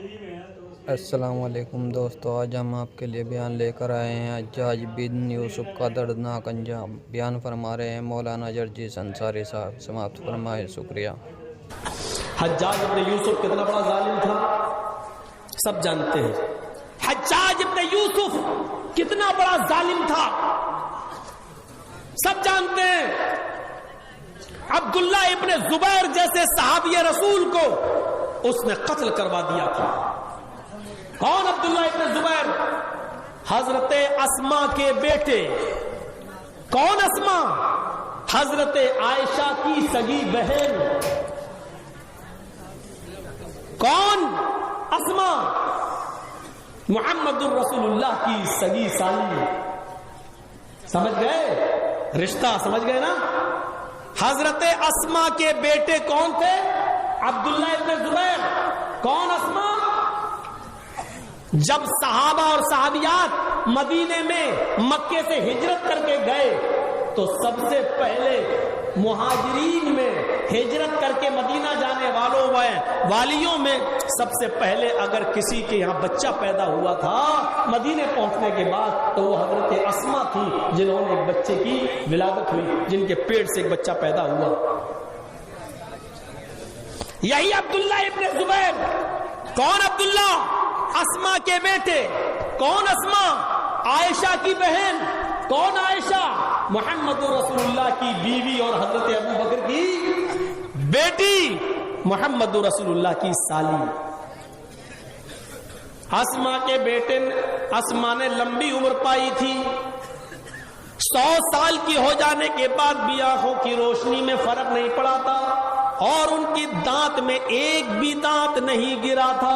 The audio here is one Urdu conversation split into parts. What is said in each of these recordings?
السلام علیکم دوستو، آج ہم آپ کے لیے بیان لے کر آئے ہیں حجاج بن یوسف کا دردناک انجام۔ بیان فرما رہے ہیں مولانا جرجیس انصاری صاحب۔ سماعت فرمائے، شکریہ۔ حجاج ابن یوسف کتنا بڑا ظالم تھا سب جانتے ہیں۔ حجاج ابن یوسف کتنا بڑا ظالم تھا سب جانتے ہیں۔ عبداللہ ابن زبیر جیسے صحابی رسول کو اس نے قتل کروا دیا تھا۔ کون عبداللہ ابن زبیر؟ حضرت اسما کے بیٹے۔ کون اسما؟ حضرت عائشہ کی سگی بہن۔ کون اسما؟ محمد الرسول اللہ کی سگی سالی۔ سمجھ گئے رشتہ؟ سمجھ گئے نا؟ حضرت اسما کے بیٹے کون تھے؟ عبداللہ ابن زبیر۔ کون اسما؟ جب صحابہ اور صحابیات مدینے میں مکے سے ہجرت کر کے گئے تو سب سے پہلے مہاجرین میں ہجرت کر کے مدینہ جانے والیوں میں سب سے پہلے اگر کسی کے یہاں بچہ پیدا ہوا تھا مدینے پہنچنے کے بعد تو وہ حضرت اسما تھی، جنہوں نے ایک بچے کی ولادت ہوئی، جن کے پیٹ سے ایک بچہ پیدا ہوا۔ یہی عبداللہ ابن زبیر۔ کون عبداللہ؟ اسما کے بیٹے۔ کون اسما؟ عائشہ کی بہن۔ کون عائشہ؟ محمد رسول اللہ کی بیوی اور حضرت ابو بکر کی بیٹی، محمد رسول اللہ کی سالی۔ اسما کے بیٹے اسما نے لمبی عمر پائی تھی۔ 100 سال کی ہو جانے کے بعد بھی آنکھوں کی روشنی میں فرق نہیں پڑا تھا اور ان کی دانت میں ایک بھی دانت نہیں گرا تھا۔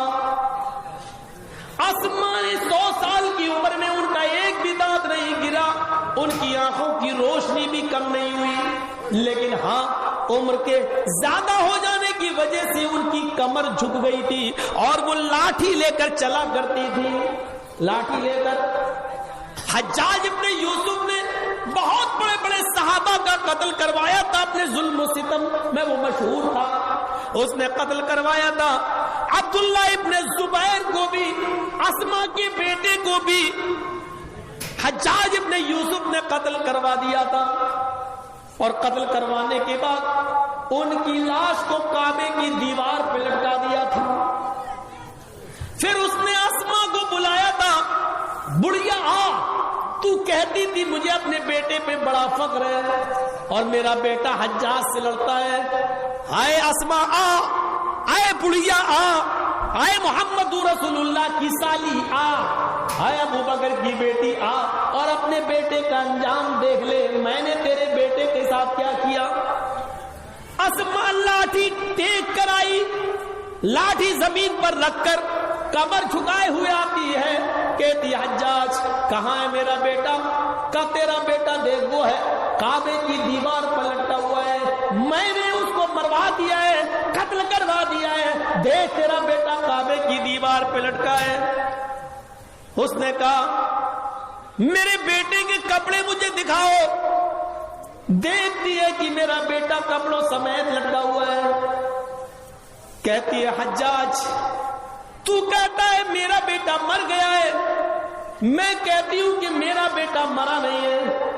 اسما نے 100 سال کی عمر میں ان کا ایک بھی دانت نہیں گرا، ان کی آنکھوں کی روشنی بھی کم نہیں ہوئی، لیکن ہاں عمر کے زیادہ ہو جانے کی وجہ سے ان کی کمر جھک گئی تھی اور وہ لاٹھی لے کر چلا کرتی تھی۔ لاٹھی لے کر حجاج ابن یوسف نے بہت بڑے بڑے صحابہ کا قتل کروایا تھا، اپنے ظلم و ستم میں وہ مشہور تھا، اس نے قتل کروایا تھا۔ عبداللہ ابن زبیر کو بھی، اسما کے بیٹے کو بھی حجاج ابن یوسف نے قتل کروا دیا تھا، اور قتل کروانے کے بعد ان کی لاش کو کعبے کی دیوار پہ لٹکا دیا تھا۔ پھر اس نے اسما کو بلایا تھا، بڑھیا آ، تو کہتی تھی مجھے اپنے بیٹے پہ بڑا فخر ہے اور میرا بیٹا حجاج سے لڑتا ہے، آئے اسما آ، آئے بڑھیا آ، آئے محمد رسول اللہ کی سالی آ، آئے ابو بکر کی بیٹی آ، اور اپنے بیٹے کا انجام دیکھ لے، میں نے تیرے بیٹے کے ساتھ کیا کیا۔ اسما لاٹھی ٹیک کر آئی، لاٹھی زمین پر رکھ کر کمر جھکائے ہوئے آتی ہے، کہتی حجاج کہاں ہے میرا بیٹا؟ کہ تیرا بیٹا دیکھ وہ ہے کعبے کی دیوار پر لٹکا ہوا ہے، میں نے اس کو مروا دیا ہے، قتل کروا دیا ہے، دیکھ تیرا بیٹا کعبے کی دیوار پہ لٹکا ہے۔ اس نے کہا میرے بیٹے کے کپڑے مجھے دکھاؤ، دیکھتی ہے کہ میرا بیٹا کپڑوں سمیت لٹکا ہوا ہے۔ کہتی ہے حجاج تو کہتا ہے میرا بیٹا مر گیا ہے، میں کہتی ہوں کہ میرا بیٹا مرا نہیں ہے،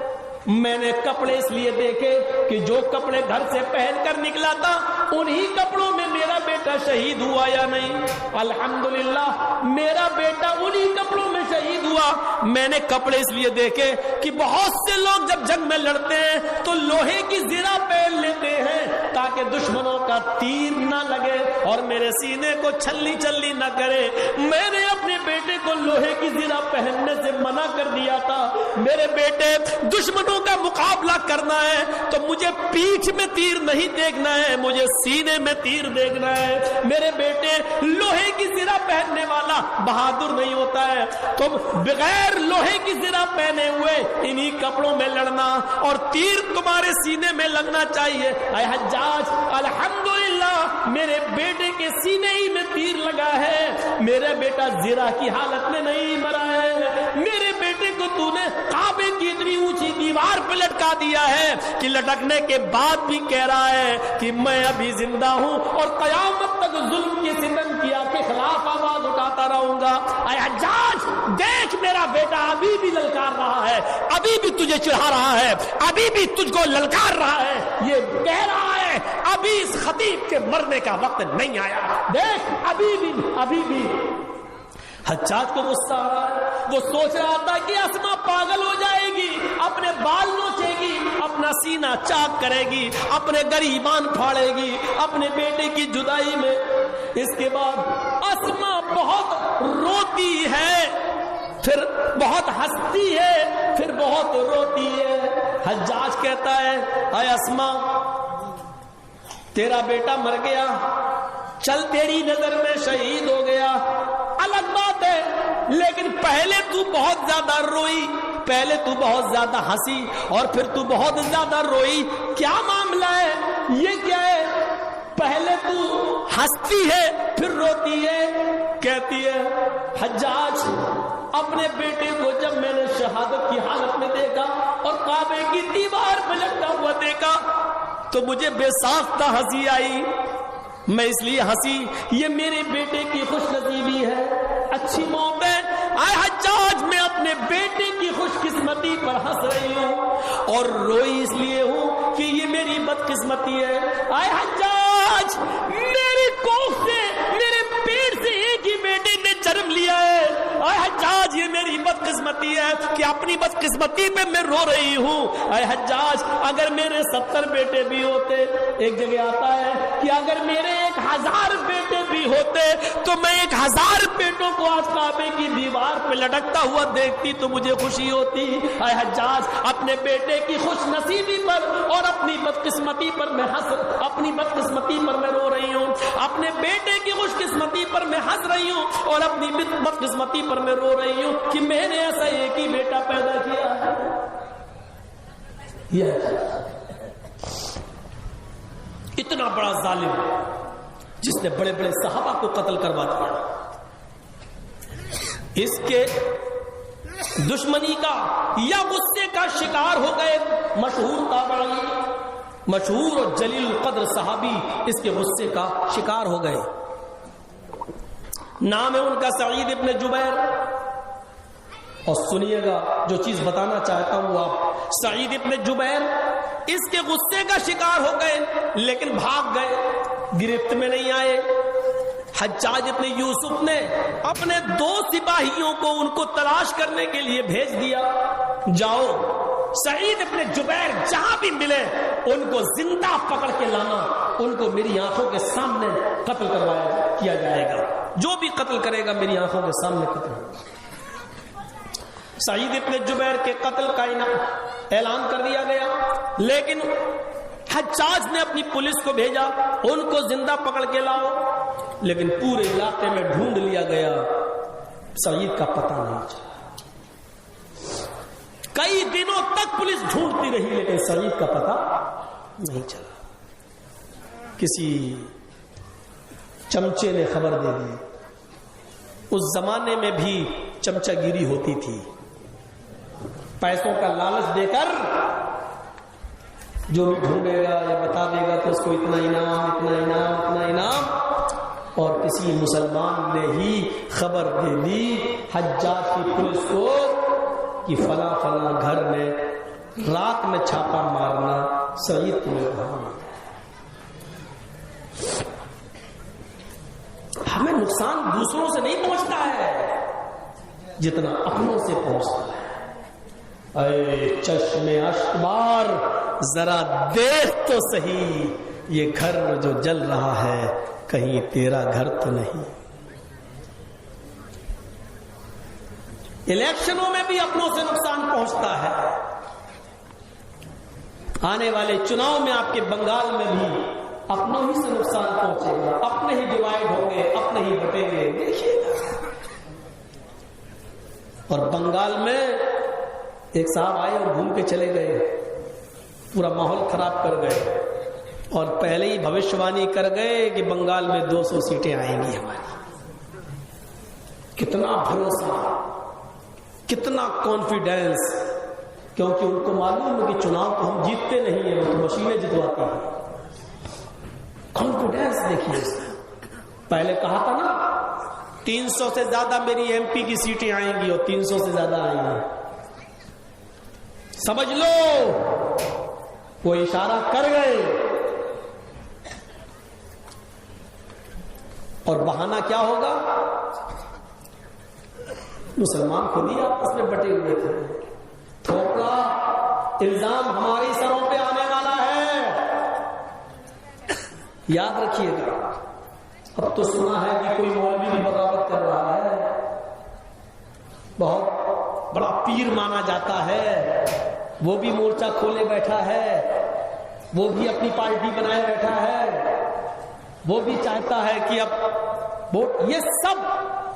میں نے کپڑے اس لیے دیکھے کہ جو کپڑے گھر سے پہن کر نکلا تھا انہی کپڑوں میں میرا بیٹا شہید ہوا یا نہیں؟ الحمدللہ میرا بیٹا انہی کپڑوں میں شہید ہوا۔ میں نے کپڑے اس لیے دیکھے کہ بہت سے لوگ جب جنگ میں لڑتے ہیں تو لوہے کی زرہ پہن لیتے ہیں تاکہ دشمنوں کا تیر نہ لگے اور میرے سینے کو چھلنی چھلنی نہ کرے۔ میں نے اپنے بیٹے کو لوہے کی زرہ پہننے سے منع کر دیا تھا، میرے بیٹے دشمنوں کا مقابلہ کرنا ہے تو مجھے پیٹھ میں تیر نہیں دیکھنا ہے، مجھے سینے میں تیر دیکھنا ہے۔ میرے بیٹے لوہے کی زرہ پہننے والا بہادر نہیں ہوتا ہے، تم بغیر لوہے کی زرہ پہنے ہوئے انہی کپڑوں میں لڑنا اور تیر تمہارے سینے میں لگنا چاہیے۔ اے حجاج الحمدللہ میرے بیٹے کے سینے ہی میں تیر لگا ہے، میرا بیٹا زرہ کی حالت میں نہیں مرا ہے، میرے بیٹے کو تو نے کعبے کی اتنی اونچی دیوار پہ لٹکا دیا ہے کہ لٹکنے کے بعد بھی کہہ رہا ہے کہ میں ابھی زندہ ہوں اور قیامت تک ظلم کے ستم کیا کے خلاف آواز جاؤں گا. اے حجاج دیکھ میرا بیٹا ابھی بھی للکار رہا ہے, ابھی بھی تجھے چڑھا رہا ہے, ابھی بھی تجھ کو للکار رہا ہے, یہ کہہ رہا ہے ابھی اس خطیب کے مرنے کا وقت نہیں آیا. دیکھ ابھی بھی حجاج کو غصہ آ رہا ہے. وہ سوچ رہا تھا کہ اسما پاگل ہو جائے گی, اپنے بال نوچے گی, اپنا سینہ چاک کرے گی, اپنے گریبان پھاڑے گی اپنے بیٹے کی جدائی میں. اس کے بعد اسما بہت روتی ہے, پھر بہت ہنستی ہے, پھر بہت روتی ہے. حجاج کہتا ہے اے اسما تیرا بیٹا مر گیا, چل تیری نظر میں شہید ہو گیا, الگ بات ہے, لیکن پہلے تو بہت زیادہ روئی, پہلے تو بہت زیادہ ہنسی اور پھر تو بہت زیادہ روئی. کیا معاملہ ہے, یہ کیا ہے؟ پہلے تو ہنستی ہے پھر روتی ہے. کہتی ہے حجاج اپنے بیٹے کو جب میں نے شہادت کی حالت میں دیکھا اور کعبے کی دیوار پہ لٹکا ہوا دیکھا تو مجھے بے ساختہ ہنسی آئی. میں اس لیے ہنسی, یہ میرے بیٹے کی خوش نصیبی ہے, اچھی موت ہے. اے حجاج میں اپنے بیٹے کی خوش قسمتی پر ہنس رہی ہوں اور روئی اس لیے ہوں کہ یہ میری بدقسمتی ہے. اے حجاج میری کوکھ سے, میرے پیٹ سے ایک ہی بیٹے نے جنم لیا ہے. اے حجاج یہ میری بدقسمتی ہے کہ اپنی بدقسمتی پہ میں رو رہی ہوں. اے حجاج اگر میرے 70 بیٹے بھی ہوتے, ایک جگہ آتا ہے کہ اگر میرے 1000 بیٹے بھی ہوتے تو میں 1000 بیٹوں کو آج کعبے کی دیوار پہ لٹکتا ہوا دیکھتی تو مجھے خوشی ہوتی. اے حجاج اپنے بیٹے کی خوش نصیبی پر اور اپنی بدقسمتی پر میں اپنی بدقسمتی پر میں رو رہی ہوں, اپنے بیٹے کی خوش قسمتی پر میں ہنس رہی ہوں اور اپنی بدقسمتی پر میں رو رہی ہوں کہ میں نے ایسا ایک ہی بیٹا پیدا کیا ہے. اتنا بڑا ظالم جس نے بڑے بڑے صحابہ کو قتل کروا دیا, اس کے دشمنی کا یا غصے کا شکار ہو گئے مشہور تابعی, مشہور اور جلیل القدر صحابی اس کے غصے کا شکار ہو گئے. نام ہے ان کا سعید ابن جبیر. اور سنیے گا جو چیز بتانا چاہتا ہوں آپ, سعید ابن جبیر اس کے غصے کا شکار ہو گئے لیکن بھاگ گئے, گرفت میں نہیں آئے. حجاج ابن یوسف نے اپنے 2 سپاہیوں کو ان کو تلاش کرنے کے لیے بھیج دیا, جاؤ سعید ابن جبیر جہاں بھی ملے ان کو زندہ پکڑ کے لانا, ان کو میری آنکھوں کے سامنے قتل کیا جائے گا, جو بھی قتل کرے گا میری آنکھوں کے سامنے قتل ہوگا. سعید ابن جبیر کے قتل کا اعلان کر دیا گیا, لیکن حجاج نے اپنی پولیس کو بھیجا ان کو زندہ پکڑ کے لاؤ, لیکن پورے علاقے میں ڈھونڈ لیا گیا, سعید کا پتہ نہیں چلا. کئی دنوں تک پولیس ڈھونڈتی رہی لیکن سعید کا پتہ نہیں چلا. کسی چمچے نے خبر دے دی. اس زمانے میں بھی چمچہ گیری ہوتی تھی, پیسوں کا لالچ دے کر جو ڈھونڈے گا یا بتا دے گا تو اس کو اتنا انعام اتنا انعام اتنا انعام. اور کسی مسلمان نے ہی خبر دے دی حجاج کی پولیس کو کہ فلاں فلاں گھر میں رات میں چھاپا مارنا, سعید تمہیں کہاں. ہمیں نقصان دوسروں سے نہیں پہنچتا ہے جتنا اپنوں سے پہنچتا ہے. اے چشم اشکبار ذرا دیکھ تو صحیح, یہ گھر جو جل رہا ہے کہیں تیرا گھر تو نہیں. الیکشنوں میں بھی اپنوں سے نقصان پہنچتا ہے. آنے والے چناؤ میں آپ کے بنگال میں بھی اپنوں ہی سے نقصان پہنچے گا, اپنے ہی ڈیوائڈ ہوں گے, اپنے ہی بٹیں گے, دیکھیے گا. اور بنگال میں ایک صاحب آئے اور گھوم کے چلے گئے, پورا ماحول خراب کر گئے اور پہلے ہی بھوشوانی کر گئے کہ بنگال میں 200 سیٹیں آئیں گی ہماری. کتنا بھروسہ, کتنا کانفیڈینس, کیونکہ ان کو معلوم ہے کہ چناؤ تو ہم جیتتے نہیں ہیں, وہ تو مشینیں جتواتی ہیں. کانفیڈینس دیکھیے, پہلے کہا تھا نا 300 سے زیادہ میری MP کی سیٹیں آئیں گی اور 300 سے زیادہ آئیں گی. سمجھ لو وہ اشارہ کر گئے. اور بہانہ کیا ہوگا؟ مسلمان خود ہی آپس میں بٹے ہوئے تھے. تھوپڑا الزام ہماری سروں پہ آنے والا ہے، یاد رکھیے گا. اب تو سنا ہے کہ کوئی مولوی بھی بغاوت کر رہا ہے، بہت بڑا پیر مانا جاتا ہے، وہ بھی مورچہ کھولے بیٹھا ہے، وہ بھی اپنی پارٹی بنائے بیٹھا ہے، وہ بھی چاہتا ہے کہ اب یہ سب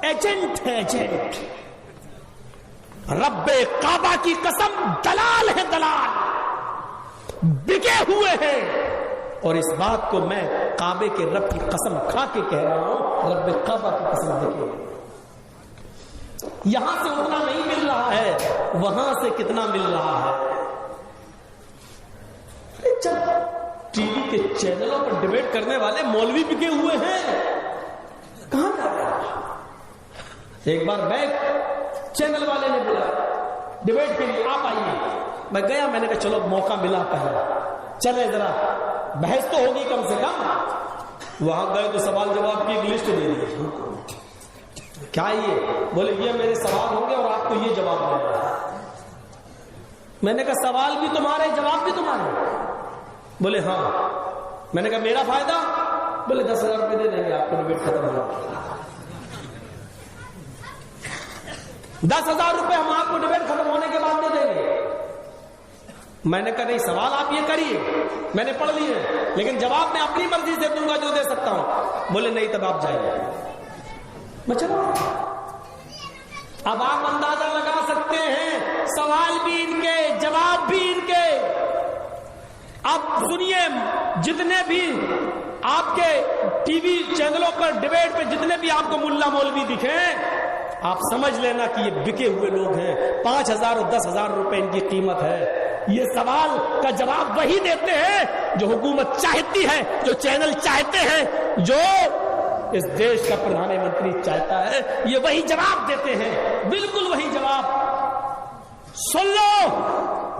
ایجنٹ ہے. ایجنٹ رب کعبہ کی قسم دلال ہے، دلال بکے ہوئے ہیں. اور اس بات کو میں کعبے کے رب کی قسم کھا کے کہہ رہا ہوں، رب کعبہ کی قسم دیکھیں، یہاں سے اتنا نہیں مل رہا ہے، وہاں سے کتنا مل رہا ہے. جب ٹی وی کے چینلوں پر ڈیبیٹ کرنے والے مولوی بکے ہوئے ہیں، کہاں جا رہے ہیں؟ ایک بار بیک چینل والے نے بولا ڈیبیٹ کے لیے آپ آئیے. میں گیا، میں نے کہا چلو موقع ملا پہلا، چلے ذرا بحث تو ہوگی کم سے کم. وہاں گئے تو سوال جواب کی ایک لسٹ دے دی. کیا یہ؟ بولے یہ میرے سوال ہوں گے اور آپ کو یہ جواب دے گا. میں نے کہا سوال بھی تمہارے جواب بھی تمہارے؟ بولے ہاں. میں نے کہا میرا فائدہ؟ بولے 10,000 روپے دے دیں گے آپ کو ڈیبیٹ ختم ہو. 10,000 روپے ہم آپ کو ڈیبیٹ ختم ہونے کے بعد دے دیں گے. میں نے کہا نہیں، سوال آپ یہ کریے، میں نے پڑھ لیے لیکن جواب میں اپنی مرضی سے دوں گا جو دے سکتا ہوں. بولے نہیں تب آپ جائیں. میں چلو. اب آپ اندازہ لگا سکتے ہیں، سوال بھی ان کے، جواب بھی ان کے. اب سنیے، جتنے بھی آپ کے ٹی وی چینلوں پر ڈیبیٹ پہ جتنے بھی آپ کو ملا مولوی دکھیں، آپ سمجھ لینا کہ یہ بکے ہوئے لوگ ہیں. 5,000 اور 10,000 روپے ان کی قیمت ہے. یہ سوال کا جواب وہی دیتے ہیں جو حکومت چاہتی ہے، جو چینل چاہتے ہیں، جو اس دیش کا پردھان منتری چاہتا ہے، یہ وہی جواب دیتے ہیں، بالکل وہی جواب. سن لو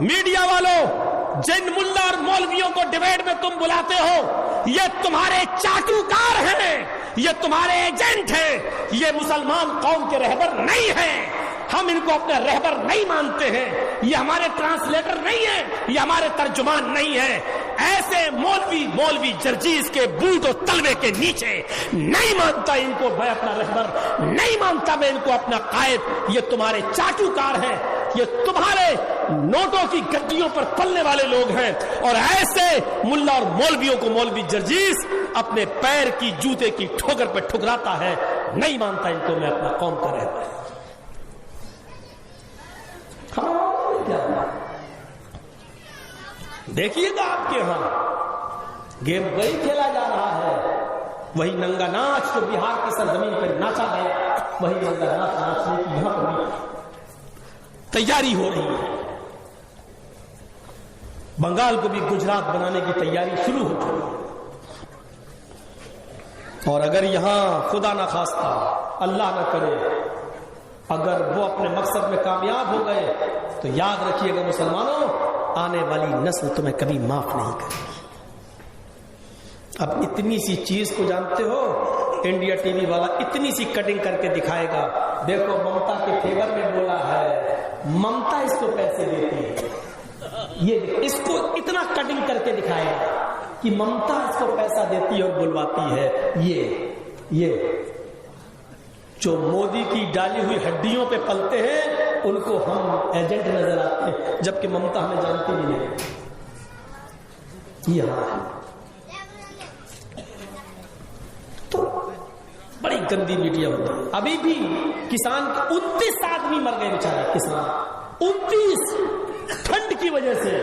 میڈیا والوں، جن ملا اور مولویوں کو ڈیبیٹ میں تم بلاتے ہو، یہ تمہارے چاٹوکار ہیں، یہ تمہارے ایجنٹ ہیں، یہ مسلمان قوم کے رہبر نہیں ہیں. ہم ان کو اپنے رہبر نہیں مانتے ہیں، یہ ہمارے ٹرانسلیٹر نہیں ہیں، یہ ہمارے ترجمان نہیں ہیں. ایسے مولوی جرجیز کے بوٹ و تلوے کے نیچے نہیں مانتا ان کو میں اپنا رہبر، نہیں مانتا میں ان کو اپنا قائد. یہ تمہارے چاٹوکار ہیں، یہ تمہارے نوٹوں کی گدیوں پر پلنے والے لوگ ہیں. اور ایسے ملا اور مولویوں کو مولوی جرجیز اپنے پیر کی جوتے کی ٹھوکر پہ ٹھکراتا ہے، نہیں مانتا ان کو میں اپنا قوم کا رہبر. دیکھیے گا آپ کے ہاں گیم وہی کھیلا جا رہا ہے، وہی ننگا ناچ جو بہار کی سرزمین پر ناچا گیا، وہی ننگا ناچ ناچنے کی یہاں پر بھی تیاری ہو رہی ہے. بنگال کو بھی گجرات بنانے کی تیاری شروع ہو چکی ہے. اور اگر یہاں خدا نہ خواستہ، اللہ نہ کرے، اگر وہ اپنے مقصد میں کامیاب ہو گئے تو یاد رکھیے گا مسلمانوں، آنے والی نسل تمہیں کبھی معاف نہیں کرے گی. اب اتنی سی چیز کو جانتے ہو، انڈیا ٹی وی والا اتنی سی کٹنگ کر کے دکھائے گا، دیکھو ممتا کے فیور میں بولا ہے، ممتا اس کو پیسے دیتی ہے. یہ اس کو اتنا کٹنگ کر کے دکھائے گا کہ ممتا اس کو پیسہ دیتی ہے اور بلواتی ہے. یہ جو مودی کی ڈالی ہوئی ہڈیوں پہ پلتے ہیں ان کو ہم ایجنٹ نظر آتے ہیں، جبکہ ممتا ہمیں جانتی بھی نہیں. یہ تو بڑی گندی میڈیا ہوتی ہے. ابھی بھی کسان 29 آدمی مر گئے بیچارے کسان، 29 ٹھنڈ کی وجہ سے.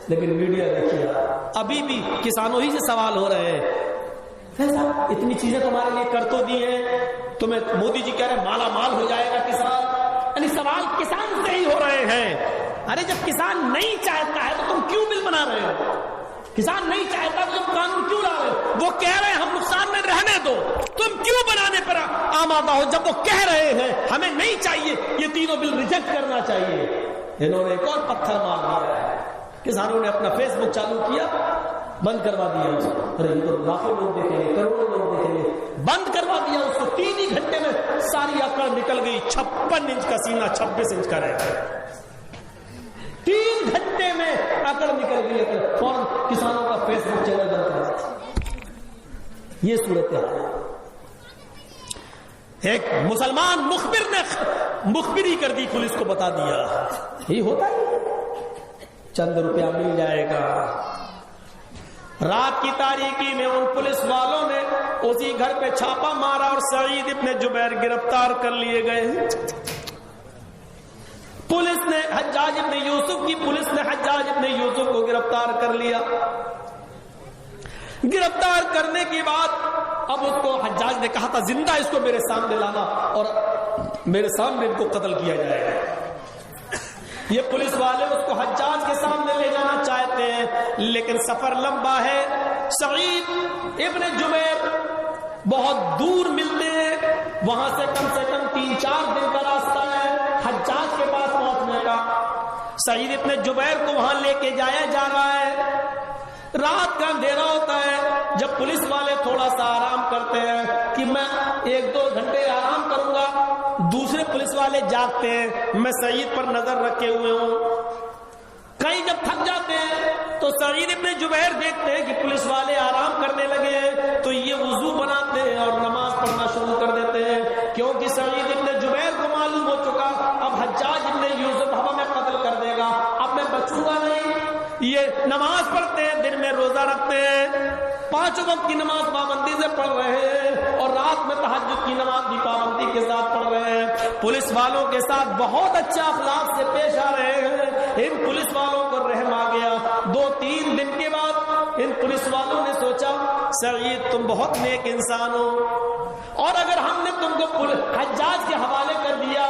لیکن میڈیا دیکھیے ابھی بھی کسانوں ہی سے سوال ہو رہے ہیں. اتنی چیزیں تمہارے لیے کر تو دی ہیں، تمہیں مودی جی کہہ رہے ہیں مالا مال ہو جائے گا کسان. یعنی سوال کسان سے ہی ہو رہے ہیں. ارے جب کسان نہیں چاہتا ہے تو تم کیوں بل بنا رہے ہو؟ کسان نہیں چاہتا تو تم قانون کیوں لا رہے ہو؟ وہ کہہ رہے ہیں ہم نقصان میں رہنے دو، تم کیوں بنانے پر آمادہ ہو؟ جب وہ کہہ رہے ہیں ہمیں نہیں چاہیے، یہ تینوں بل ریجیکٹ کرنا چاہیے، انہوں نے ایک اور پتھر مار دیا ہے۔ کسانوں نے اپنا فیس بک چالو کیا، بند کروا دیا اس کو۔ ارے یہ تو لاکھوں لوگ دیکھیں گے، کروڑوں لوگ دیکھیں گے، بند کروا دیا اس کو۔ 3 ہی گھنٹے میں ساری اکڑ نکل گئی، 56 انچ کا سینہ 26 انچ کا رہ گیا۔ 3 گھنٹے میں اکڑ نکل گئی، فوراً کسانوں کا فیس بک چینل بند کرا۔ یہ صورت ہے۔ ایک مسلمان مخبر نے مخبری کر دی، پولیس کو بتا دیا، یہ ہوتا ہے، چند روپیہ مل جائے گا۔ رات کی تاریکی میں ان پولیس والوں نے اسی گھر پہ چھاپا مارا اور سعید ابن جبیر گرفتار کر لیے گئے۔ پولیس نے حجاج ابن یوسف کی پولیس نے حجاج ابن یوسف کو گرفتار کر لیا۔ گرفتار کرنے کے بعد اب اس کو حجاج نے کہا تھا زندہ اس کو میرے سامنے لانا اور میرے سامنے ان کو قتل کیا جائے گا۔ یہ پولیس والے اس کو حجاج کے سامنے لے جانا چاہتے ہیں، لیکن سفر لمبا ہے۔ سعید ابن جبیر بہت دور ملتے ہیں، وہاں سے کم 3-4 دن کا راستہ ہے حجاج کے پاس پہنچنے کا۔ سعید ابن جبیر کو وہاں لے کے جایا جا رہا ہے۔ رات کا اندھیرا ہوتا ہے، جب پولیس والے تھوڑا سا آرام کرتے ہیں کہ میں 1-2 گھنٹے آرام کروں گا، دوسرے پولیس والے جاگتے ہیں، میں سعید پر نظر رکھے ہوئے ہوں۔ کئی جب تھک جاتے ہیں تو سعید ابن جبیر دیکھتے ہیں کہ پولیس والے آرام کرنے لگے ہیں، تو یہ وضو بناتے ہیں اور نماز پڑھنا شروع کر دیتے ہیں، کیونکہ سعید ابن جبیر کو معلوم ہو چکا اب حجاج ابن یوسف ہمیں قتل کر دے گا، اب میں بچوں گا نہیں۔ یہ نماز پڑھتے ہیں، دن میں روزہ رکھتے ہیں، 5 وقت کی نماز پابندی سے پڑھ رہے ہیں اور رات میں تہجد کی نماز بھی پابندی کے ساتھ پڑھ رہے ہیں۔ پولیس والوں کے ساتھ بہت اچھا اخلاق سے پیش آ رہے ہیں۔ ان پولیس والوں کو رحم آ گیا۔ 2-3 دن کے بعد ان پولیس والوں نے سوچا سعید تم بہت نیک انسان ہو، اور اگر ہم نے تم کو حجاج کے حوالے کر دیا،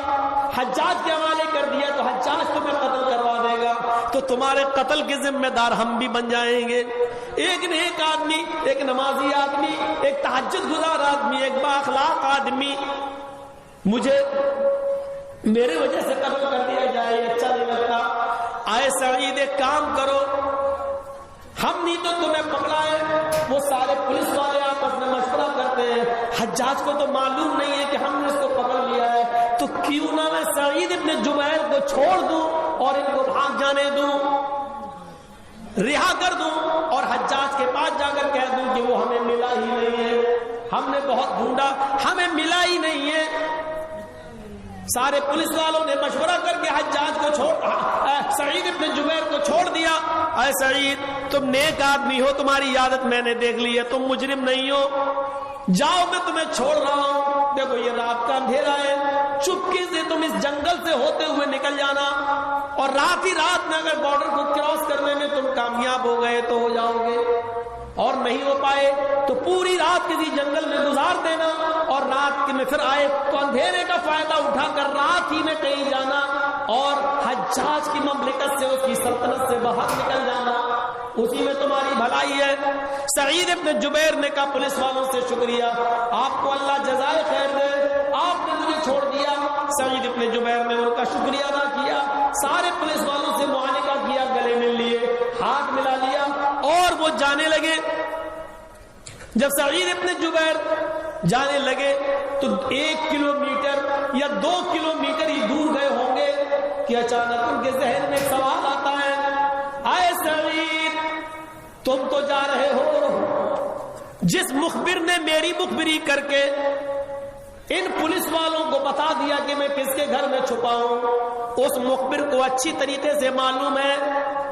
حجاج کے حوالے کر دیا تو حجاج تمہیں قتل کروا دے گا، تو تمہارے قتل کے ذمہ دار ہم بھی بن جائیں گے۔ ایک نیک آدمی، ایک نمازی آدمی، ایک تہجد گزار آدمی، ایک با اخلاق آدمی مجھے میرے وجہ سے قتل کر دیا جائے، اچھا نہیں لگتا۔ آئے سعید ایک کام کرو، ہم نہیں تو تمہیں پکڑائے۔ وہ سارے پولیس والے آپس میں مشورہ کرتے ہیں، حجاج کو تو معلوم نہیں ہے کہ ہم نے اس کو پکڑ لیا ہے، تو کیوں نہ میں سعید ابن جبیر کو چھوڑ دوں اور ان کو بھاگ جانے دوں، رہا کر دوں، اور حجاج کے پاس جا کر کہہ دوں کہ وہ ہمیں ملا ہی نہیں ہے، ہم نے بہت ڈھونڈا ہمیں ملا ہی نہیں ہے۔ سارے پولیس والوں نے مشورہ کر کے حجاج کو سعید ابن جبیر کو چھوڑ دیا۔ اے سعید تم نیک آدمی ہو، تمہاری عادت میں نے دیکھ لی ہے، تم مجرم نہیں ہو، جاؤ میں تمہیں چھوڑ رہا ہوں۔ دیکھو یہ رات کا اندھیرا ہے، چپکے سے تم اس جنگل سے ہوتے ہوئے نکل جانا، اور رات ہی رات میں اگر بارڈر کو کراس کرنے میں تم کامیاب ہو گئے تو ہو جاؤ گے، اور نہیں ہو پائے تو پوری رات کسی جنگل میں گزار دینا، اور رات میں پھر آئے تو اندھیرے کا فائدہ اٹھا کر رات ہی میں کہیں جانا اور حجاج کی مملکت سے، اس کی سلطنت سے باہر نکل جانا، اسی میں تمہاری بھلائی ہے۔ سعید ابن جبیر نے کہا پولیس والوں سے شکریہ، آپ کو اللہ جزائے خیر دے، آپ نے مجھے چھوڑ دیا۔ سعید ابن جبیر نے ان کا شکریہ ادا کیا، سارے پولیس والوں سے معانقہ کیا، گلے مل لیے، ہاتھ ملا لیا، اور وہ جانے لگے۔ جب سعید ابن جبیر جانے لگے تو 1 کلومیٹر یا 2 کلومیٹر ہی دور گئے ہوں گے کہ اچانک ان کے ذہن میں سوال آتا ہے، اے سعید تم تو جا رہے ہو، جس مخبر نے میری مخبری کر کے ان پولیس والوں کو بتا دیا کہ میں کس کے گھر میں چھپا ہوں، اس مخبر کو اچھی طریقے سے معلوم ہے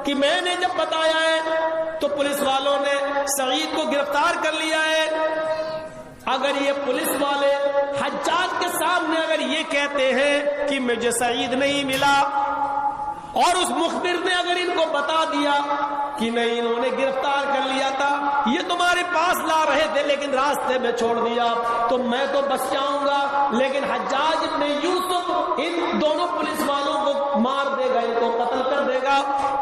کہ میں نے جب بتایا ہے تو پولیس والوں نے سعید کو گرفتار کر لیا ہے۔ اگر یہ پولیس والے حجاج کے سامنے اگر یہ کہتے ہیں کہ مجھے سعید نہیں ملا، اور اس مخبر نے اگر ان کو بتا دیا کہ نہیں انہوں نے گرفتار کر لیا تھا، یہ تمہارے پاس لا رہے تھے لیکن راستے میں چھوڑ دیا، تو میں تو بچ جاؤں گا، لیکن حجاج ابن یوسف ان دونوں پولیس والوں کو مار دے گا، ان کو قتل کر دے گا۔